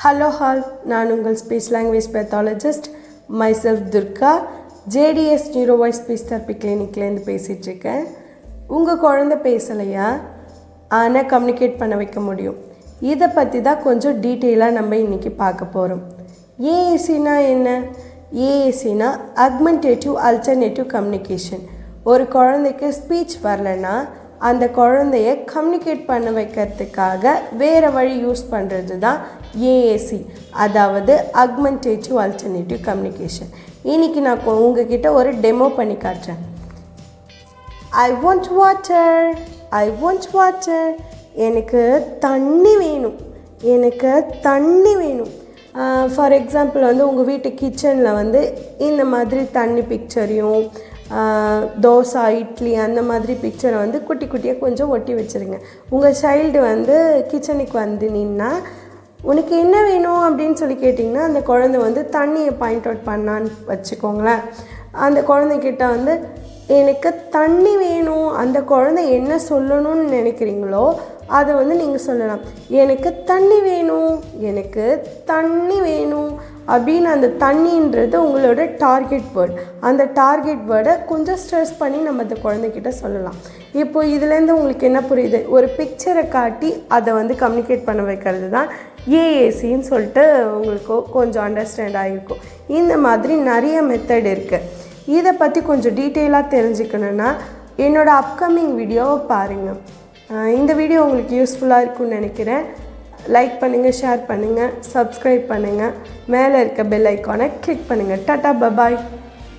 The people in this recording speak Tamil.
Hello all, நான் உங்கள் speech language pathologist myself Durga JDS neuro voice speech therapy கிளினிக்லேருந்து பேசிகிட்ருக்கேன். உங்கள் குழந்தை பேசலையா, ஆனால் கம்யூனிகேட் பண்ண வைக்க முடியும். இதை பற்றி தான் கொஞ்சம் டீட்டெயிலாக நம்ம இன்றைக்கி பார்க்க போகிறோம். ஏஏசினா என்ன? ஏஏசினா அக்மெண்டேட்டிவ் அல்டர்னேட்டிவ் கம்யூனிகேஷன். ஒரு குழந்தைக்கு ஸ்பீச் வரலைன்னா அந்த குழந்தைய கம்யூனிகேட் பண்ண வைக்கிறதுக்காக வேறு வழி யூஸ் பண்ணுறது தான் ஏஏசி, அதாவது அக்மெண்டேட்டிவ் அல்டர்னேட்டிவ் கம்யூனிகேஷன். இன்றைக்கி நான் உங்ககிட்ட ஒரு டெமோ பண்ணி காட்டுறேன். I want water, I want water. எனக்கு தண்ணி வேணும், எனக்கு தண்ணி வேணும். ஃபார் எக்ஸாம்பிள் உங்கள் வீட்டு கிச்சனில் இந்த மாதிரி தண்ணி பிக்சரையும் தோசை இட்லி அந்த மாதிரி பிக்சரை குட்டி குட்டியாக கொஞ்சம் ஒட்டி வச்சுருங்க. உங்கள் சைல்டு கிச்சனுக்கு நின்னா உனக்கு என்ன வேணும் அப்படின்னு சொல்லி கேட்டிங்கன்னா அந்த குழந்தை தண்ணியை பாயிண்ட் அவுட் பண்ணான்னு வச்சுக்கோங்களேன். அந்த குழந்தைகிட்ட எனக்கு தண்ணி வேணும், அந்த குழந்தை என்ன சொல்லணும்னு நினைக்கிறீங்களோ அதை நீங்கள் சொல்லலாம். எனக்கு தண்ணி வேணும், எனக்கு தண்ணி வேணும் அப்படின்னு. அந்த தண்ணின்றது உங்களோட டார்கெட் வேர்ட். அந்த டார்கெட் வேர்டை கொஞ்சம் ஸ்ட்ரெஸ் பண்ணி நம்ம அந்த குழந்தைகிட்ட சொல்லலாம். இப்போ இதுலேருந்து உங்களுக்கு என்ன புரியுது? ஒரு பிக்சரை காட்டி அதை கம்யூனிகேட் பண்ண வைக்கிறது தான் ஏஏசின்னு சொல்லிட்டு உங்களுக்கு கொஞ்சம் அண்டர்ஸ்டாண்ட் ஆகிருக்கும். இந்த மாதிரி நிறைய மெத்தட் இருக்குது. இதை பற்றி கொஞ்சம் டீட்டெயிலாக தெரிஞ்சுக்கணுன்னா என்னோடய அப்கமிங் வீடியோவை பாருங்கள். இந்த வீடியோ உங்களுக்கு யூஸ்ஃபுல்லாக இருக்கும்னு நினைக்கிறேன். லைக் பண்ணுங்கள், ஷேர் பண்ணுங்கள், சப்ஸ்கிரைப் பண்ணுங்கள், மேலே இருக்க பெல் ஐக்கானை கிளிக் பண்ணுங்கள். டாடா, பபாய்.